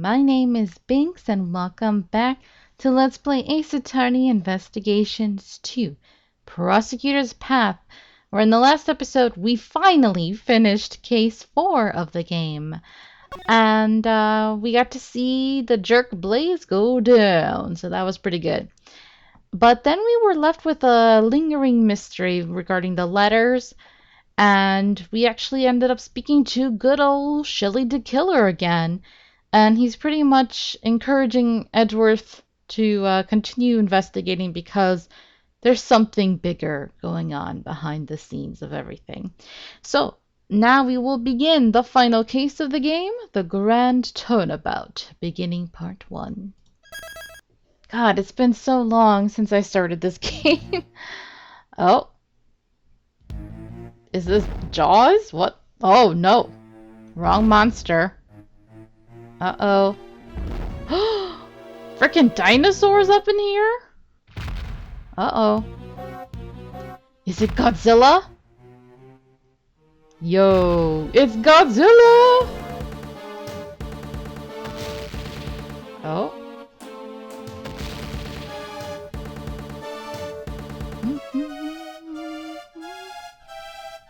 my name is Binks and welcome back to Let's Play Ace Attorney Investigations 2, Prosecutor's Path, where in the last episode we finally finished case 4 of the game. And we got to see the jerk Blaze go down, so that was pretty good. But then we were left with a lingering mystery regarding the letters. And we actually ended up speaking to good old Shelley the Killer again. And he's pretty much encouraging Edgeworth to continue investigating because there's something bigger going on behind the scenes of everything. So now we will begin the final case of the game, the Grand Turnabout, beginning part 1. God, it's been so long since I started this game. Oh. Is this Jaws? What? Oh, no. Wrong monster. Uh-oh. Frickin' dinosaurs up in here? Uh-oh. Is it Godzilla? Yo, it's Godzilla! Oh.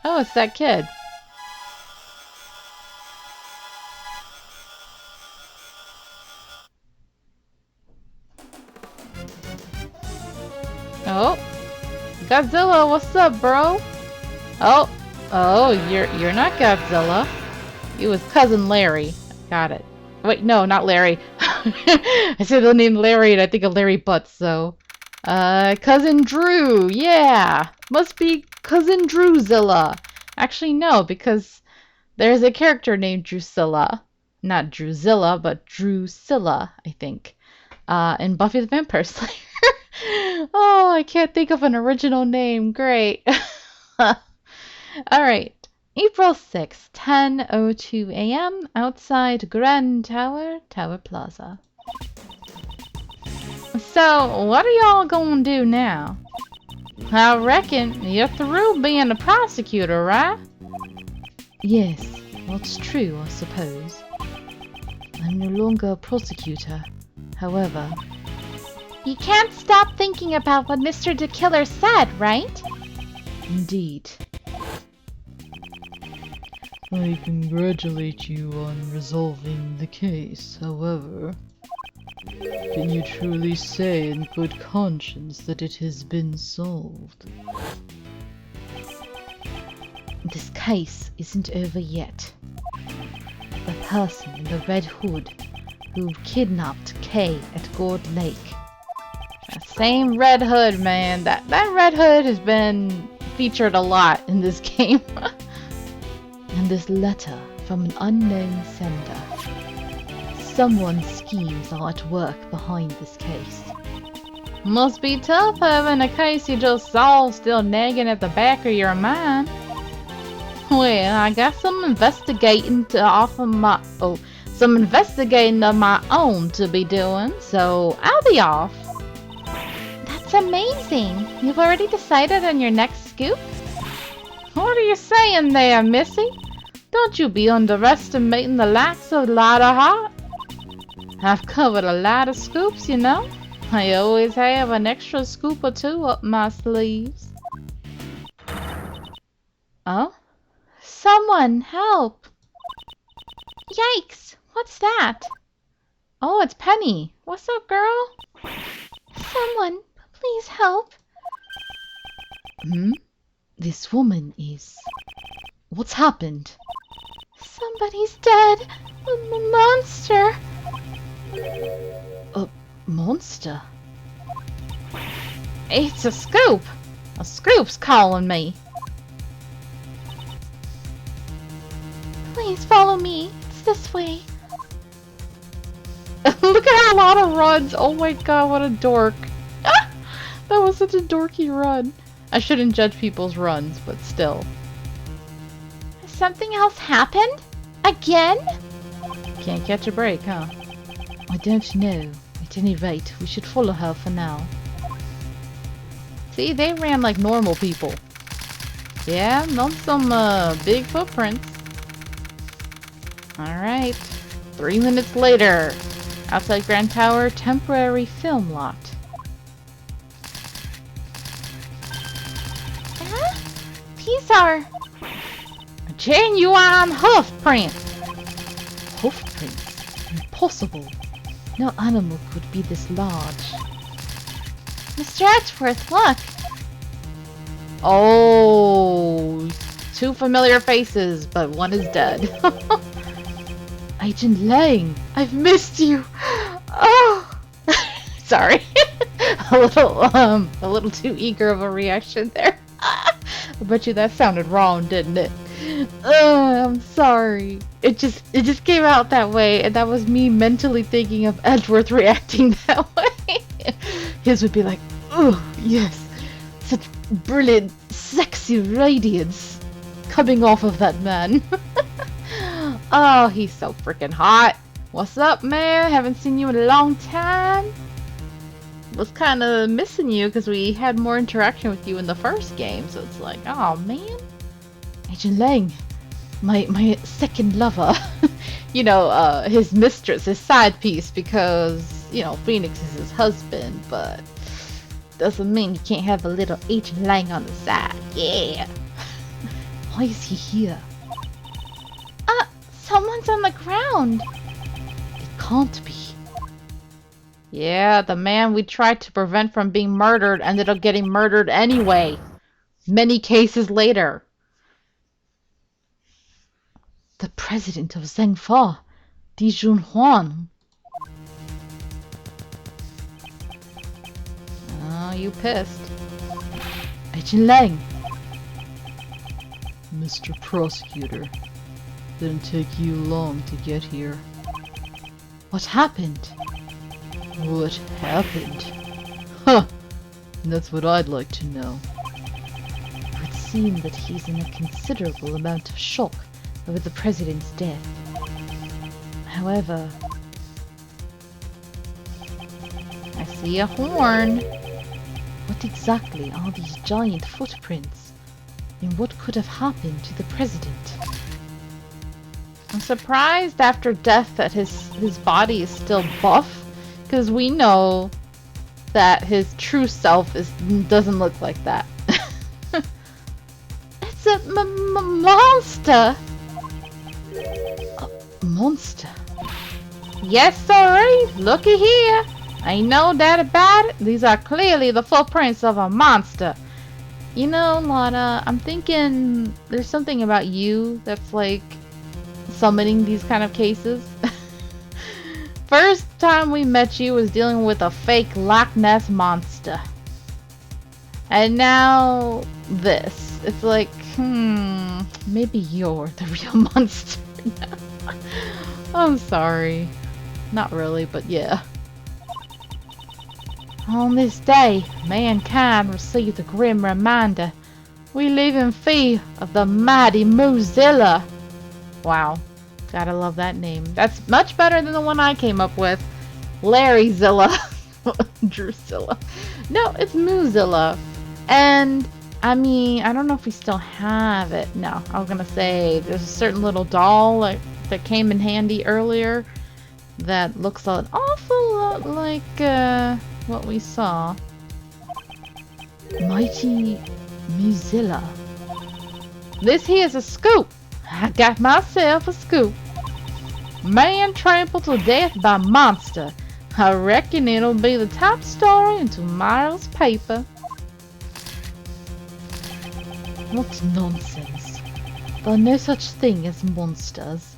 Oh, it's that kid. Oh, Godzilla, what's up, bro? Oh, you're not Godzilla. You was Cousin Larry. Got it. Wait, no, not Larry. I said the name Larry, and I think of Larry Butts. So, Cousin Drew. Yeah, must be Cousin Drewzilla. Actually, no, because there's a character named Drusilla. Not Drewzilla, but Drusilla, I think. In Buffy the Vampire Slayer. Oh, I can't think of an original name. Great. Alright. April 6th, 10:02 a.m. outside Grand Tower Plaza. So, what are y'all gonna do now? I reckon you're through being a prosecutor, right? Yes, that's true, I suppose. I'm no longer a prosecutor. However, you can't stop thinking about what Mr. the Killer said, right? Indeed. I congratulate you on resolving the case, however. Can you truly say in good conscience that it has been solved? This case isn't over yet. The person in the red hood who kidnapped Kay at Gourd Lake. That same Red Hood, man. That Red Hood has been featured a lot in this game. And this letter from an unknown sender. Someone's schemes are at work behind this case. Must be tough having a case you just solved still nagging at the back of your mind. Well, I got some investigating of my own to be doing, so I'll be off. That's amazing. You've already decided on your next scoop? What are you saying there, Missy? Don't you be underestimating the likes of Lotta Hart. I've covered a lot of scoops, you know. I always have an extra scoop or two up my sleeves. Oh? Someone help! Yikes! What's that? Oh, it's Penny. What's up, girl? Someone, please help. This woman is... What's happened? Somebody's dead. A monster. A monster? It's a scoop. A scoop's calling me. Please follow me. It's this way. Look at how Lotta runs. Oh my god, what a dork. That was such a dorky run. I shouldn't judge people's runs, but still. Has something else happened? Again? Can't catch a break, huh? I don't know. At any rate, we should follow her for now. See, they ran like normal people. Yeah, not some big footprints. Alright. 3 minutes later. Outside Grand Tower, temporary film lot. These are genuine hoof prints. Hoof prints? Impossible. No animal could be this large. Mr. Edgeworth, look! Oh, 2 familiar faces, but one is dead. Agent Lang, I've missed you. Oh, sorry, a little too eager of a reaction there. I bet you that sounded wrong, didn't it? I'm sorry. It just came out that way, and that was me mentally thinking of Edgeworth reacting that way. His would be like, oh yes, such brilliant, sexy radiance coming off of that man. Oh, he's so freaking hot. What's up, man? Haven't seen you in a long time. Was kind of missing you because we had more interaction with you in the first game, so it's like, oh man. Agent Lang, my second lover. You know, his mistress, his side piece, because, you know, Phoenix is his husband, but doesn't mean you can't have a little Agent Lang on the side. Yeah. Why is he here? Someone's on the ground. It can't be. Yeah, the man we tried to prevent from being murdered ended up getting murdered anyway. Many cases later. The president of Zhengfa, Di Junhuan. Oh, you pissed. Agent Lang. Mr. Prosecutor, didn't take you long to get here. What happened? What happened? Huh! That's what I'd like to know. It would seem that he's in a considerable amount of shock over the president's death. However, I see a horn. What exactly are these giant footprints? And what could have happened to the president? I'm surprised after death that his body is still buff, because we know that his true self doesn't look like that. It's a monster! A monster? Yes, sorry. Looky here. Ain't no doubt about it. These are clearly the footprints of a monster. You know, Lana, I'm thinking there's something about you that's like summoning these kind of cases. First time we met you was dealing with a fake Loch Ness monster. And now this. It's like, maybe you're the real monster now. I'm sorry. Not really, but yeah. On this day, mankind received a grim reminder. We live in fear of the mighty Mozilla. Wow. Gotta love that name. That's much better than the one I came up with. Larryzilla. Drusilla. No, it's Mozilla. And, I mean, I don't know if we still have it. No, I was gonna say, there's a certain little doll that came in handy earlier that looks an awful lot like, what we saw. Mighty Mozilla. This here's a scoop. I got myself a scoop. Man trampled to death by monster. I reckon it'll be the top story in tomorrow's paper. What nonsense. There are no such thing as monsters.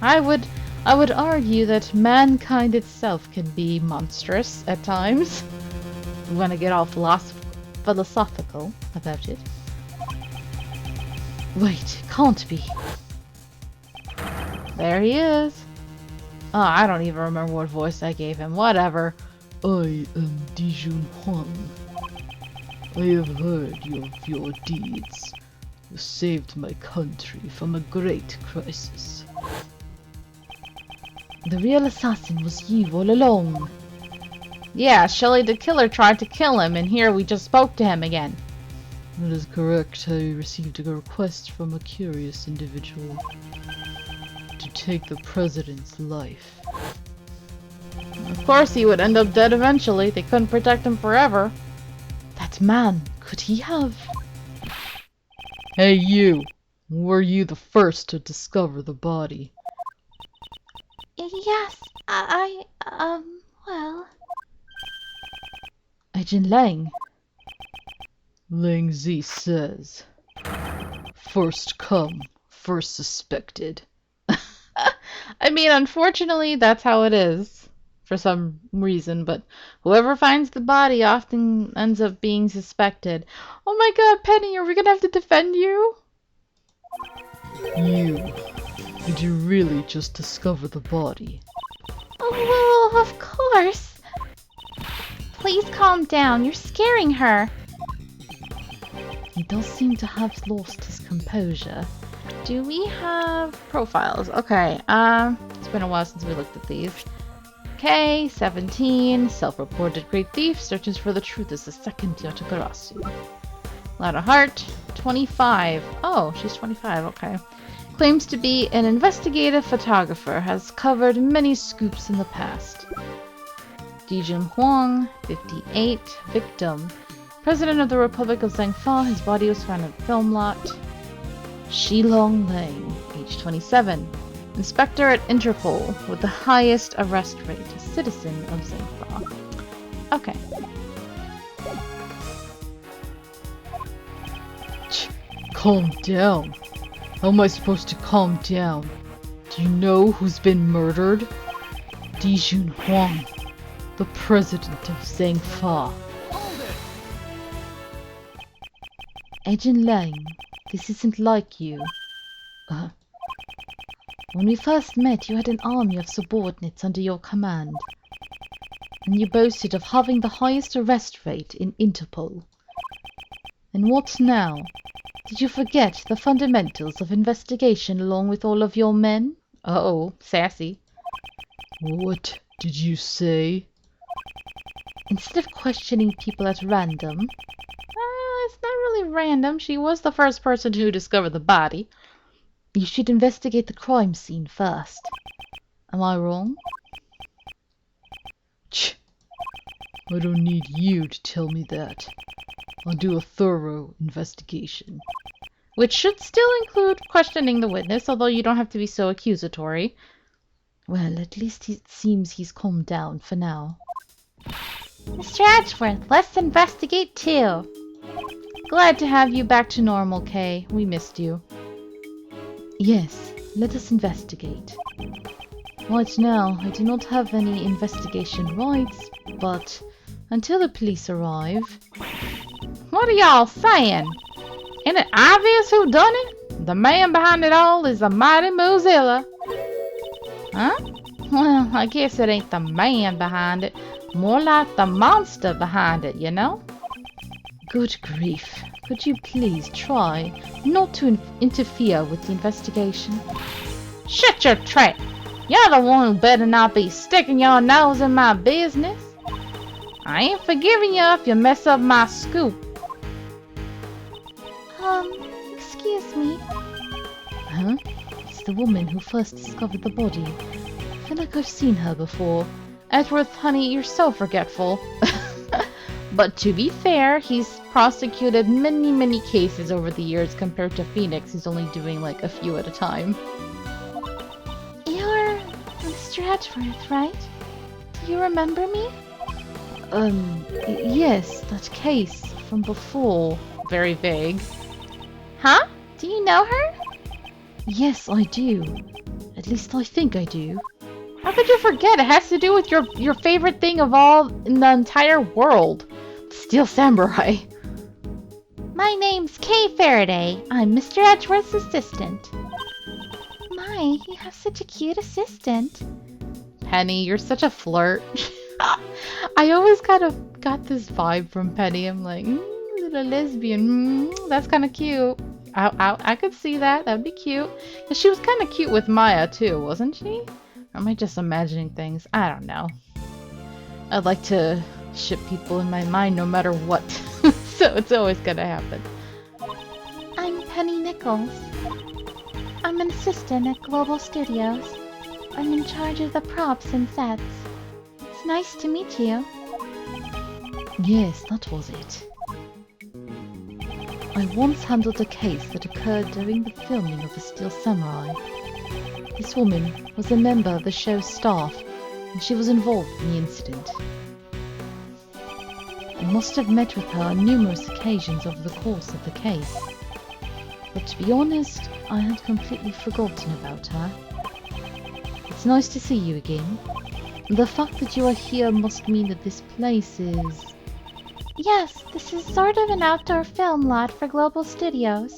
I would argue that mankind itself can be monstrous at times. We want to get all philosophical about it. Wait, can't be. There he is. Oh, I don't even remember what voice I gave him. Whatever. I am Di Junhuan. I have heard of your deeds. You saved my country from a great crisis. The real assassin was you all along. Yeah, Shelley the Killer tried to kill him, and here we just spoke to him again. That is correct. I received a request from a curious individual to take the president's life. Of course he would end up dead eventually. They couldn't protect him forever. That man, could he have... Hey you! Were you the first to discover the body? Yes, well... Agent Lang. Ling Zi says, first come, first suspected. I mean, unfortunately, that's how it is. For some reason, but whoever finds the body often ends up being suspected. Oh my god, Penny, are we gonna have to defend you? Did you really just discover the body? Oh, well, of course. Please calm down, you're scaring her. He does seem to have lost his composure. Do we have profiles? Okay, it's been a while since we looked at these. Okay, 17, self-reported great thief, searches for the truth is the second Yotogarasu. Ladder Heart, 25. Oh, she's 25, okay. Claims to be an investigative photographer, has covered many scoops in the past. Dijun Huang, 58, victim. President of the Republic of Zhengfa, his body was found at film lot. Shilong Lang, age 27. Inspector at Interpol with the highest arrest rate, a citizen of Zhengfa. Okay. Calm down. How am I supposed to calm down? Do you know who's been murdered? Dijun Huang, the president of Zhengfa. Agent Lang, this isn't like you. When we first met, you had an army of subordinates under your command, and you boasted of having the highest arrest rate in Interpol. And what now? Did you forget the fundamentals of investigation along with all of your men? Uh-oh, sassy. What did you say? Instead of questioning people at random... it's not really random. She was the first person to discover the body. You should investigate the crime scene first. Am I wrong? I don't need you to tell me that. I'll do a thorough investigation. Which should still include questioning the witness, although you don't have to be so accusatory. Well, at least it seems he's calmed down for now. Mr. Edgeworth, let's investigate too. Glad to have you back to normal, Kay. We missed you. Yes, let us investigate. Right now, I do not have any investigation rights, but until the police arrive... What are y'all saying? Isn't it obvious who done it? The man behind it all is the mighty Mozilla. Huh? Well, I guess it ain't the man behind it. More like the monster behind it, you know? Good grief. Could you please try not to interfere with the investigation? Shut your trap! You're the one who better not be sticking your nose in my business. I ain't forgiving you if you mess up my scoop. Excuse me. Huh? It's the woman who first discovered the body. I feel like I've seen her before. Edgeworth, honey, you're so forgetful. But to be fair, he's prosecuted many cases over the years compared to Phoenix, who's only doing like a few at a time. You're Mr. Edgeworth, right? Do you remember me? Yes, that case from before. Very vague. Huh? Do you know her? Yes, I do. At least I think I do. How could you forget? It has to do with your favorite thing of all in the entire world. Steel Samurai. My name's Kay Faraday. I'm Mr. Edgeworth's assistant. My, you have such a cute assistant. Penny, you're such a flirt. I always kind of got this vibe from Penny. I'm like, little lesbian. That's kind of cute. I could see that. That'd be cute. Cause she was kind of cute with Maya too, wasn't she? Or am I just imagining things? I don't know. I'd like to ship people in my mind no matter what. So it's always gonna happen. I'm Penny Nichols. I'm I'm an assistant at Global Studios. I'm in charge of the props and sets. It's nice to meet you. Yes, that was it. I once handled a case that occurred during the filming of The Steel Samurai. This woman was a member of the show's staff, and she was involved in the incident. I must have met with her on numerous occasions over the course of the case. But to be honest, I had completely forgotten about her. It's nice to see you again. The fact that you are here must mean that this place is... Yes, this is sort of an outdoor film lot for Global Studios.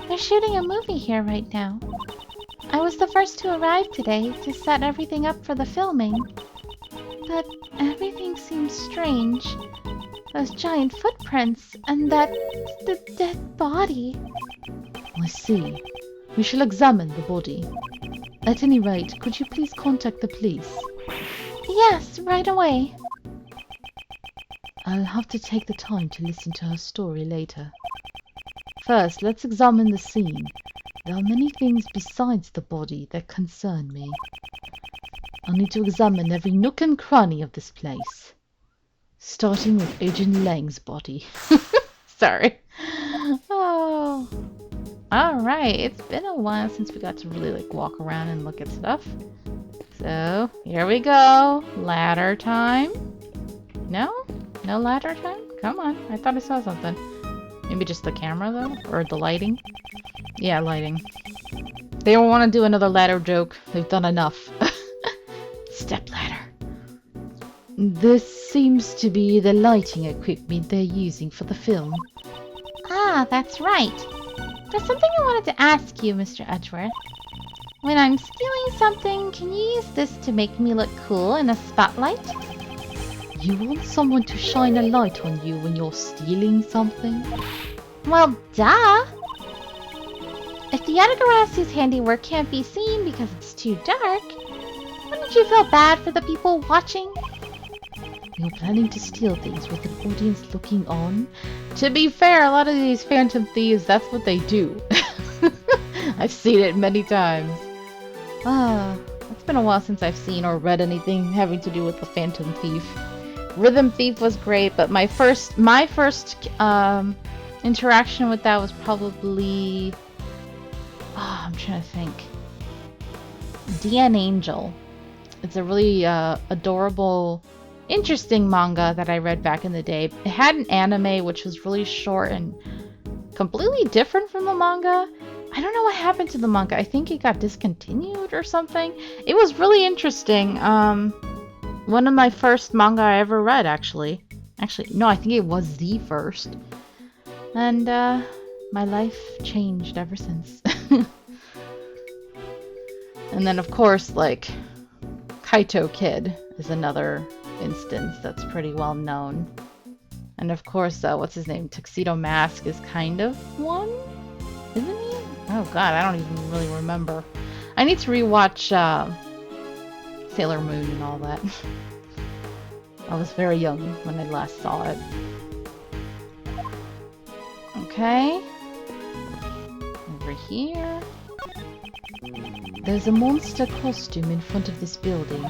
They're shooting a movie here right now. I was the first to arrive today to set everything up for the filming. But everything seems strange. Those giant footprints and the dead body. I see. We shall examine the body. At any rate, could you please contact the police? Yes, right away. I'll have to take the time to listen to her story later. First, let's examine the scene. There are many things besides the body that concern me. I'll need to examine every nook and cranny of this place. Starting with Agent Lang's body. Sorry. Oh. Alright, it's been a while since we got to really walk around and look at stuff. So, here we go. Ladder time. No? No ladder time? Come on. I thought I saw something. Maybe just the camera, though? Or the lighting? Yeah, lighting. They don't want to do another ladder joke. They've done enough. Step ladder. This seems to be the lighting equipment they're using for the film. Ah, that's right. There's something I wanted to ask you, Mr. Edgeworth. When I'm stealing something, can you use this to make me look cool in a spotlight? You want someone to shine a light on you when you're stealing something? Well, duh! If the Yatagarasu's handiwork can't be seen because it's too dark, wouldn't you feel bad for the people watching? You're planning to steal things with an audience looking on? To be fair, a lot of these Phantom Thieves, that's what they do. I've seen it many times. It's been a while since I've seen or read anything having to do with the Phantom Thief. Rhythm Thief was great, but my first interaction with that was probably... I'm trying to think. DN Angel. It's a really adorable, interesting manga that I read back in the day. It had an anime which was really short and completely different from the manga. I don't know what happened to the manga. I think it got discontinued or something. It was really interesting. One of my first manga I ever read, actually. Actually, no, I think it was the first. And my life changed ever since. And then, of course, like, Kaito Kid is another instance that's pretty well known. And of course, what's his name? Tuxedo Mask is kind of one? Isn't he? Oh god, I don't even really remember. I need to rewatch Sailor Moon and all that. I was very young when I last saw it. Okay. Over here. There's a monster costume in front of this building.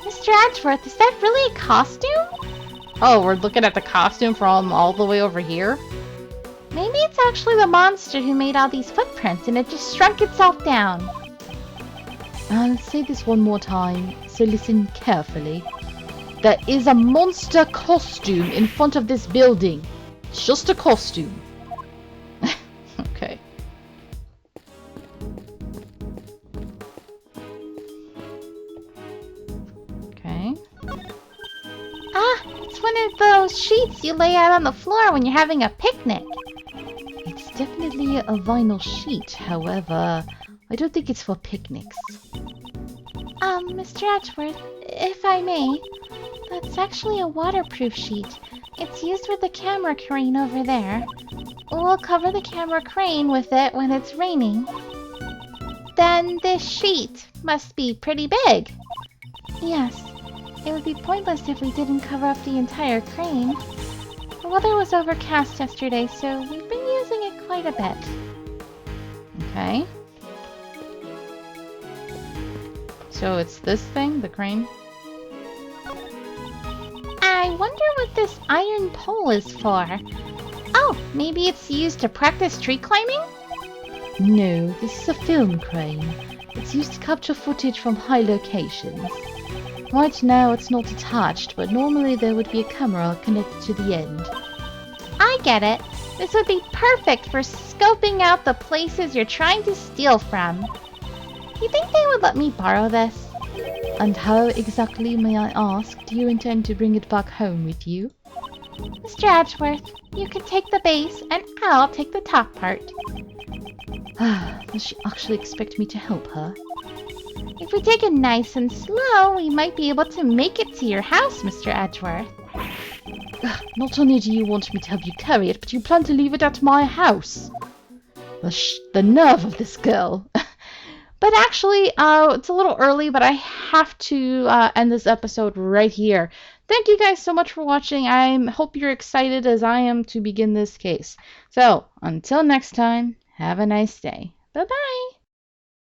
Mr. Edgeworth, is that really a costume? Oh, we're looking at the costume from all the way over here? Maybe it's actually the monster who made all these footprints and it just shrunk itself down. I'll say this one more time, so listen carefully. There is a monster costume in front of this building. It's just a costume. Okay. Okay. Ah, it's one of those sheets you lay out on the floor when you're having a picnic. It's definitely a vinyl sheet, however, I don't think it's for picnics. Mr. Edgeworth, if I may, that's actually a waterproof sheet. It's used with the camera crane over there. We'll cover the camera crane with it when it's raining. Then this sheet must be pretty big. Yes, it would be pointless if we didn't cover up the entire crane. The weather was overcast yesterday, so we've been using it quite a bit. Okay. So it's this thing, the crane? I wonder what this iron pole is for. Oh, maybe it's used to practice tree climbing? No, this is a film crane. It's used to capture footage from high locations. Right now it's not attached, but normally there would be a camera connected to the end. I get it. This would be perfect for scoping out the places you're trying to steal from. You think they would let me borrow this? And how exactly, may I ask, do you intend to bring it back home with you? Mr. Edgeworth, you can take the base and I'll take the top part. Does she actually expect me to help her? If we take it nice and slow, we might be able to make it to your house, Mr. Edgeworth. Not only do you want me to help you carry it, but you plan to leave it at my house. The nerve of this girl. But actually, it's a little early, but I have to end this episode right here. Thank you guys so much for watching. I hope you're excited as I am to begin this case. So, until next time, have a nice day. Bye-bye.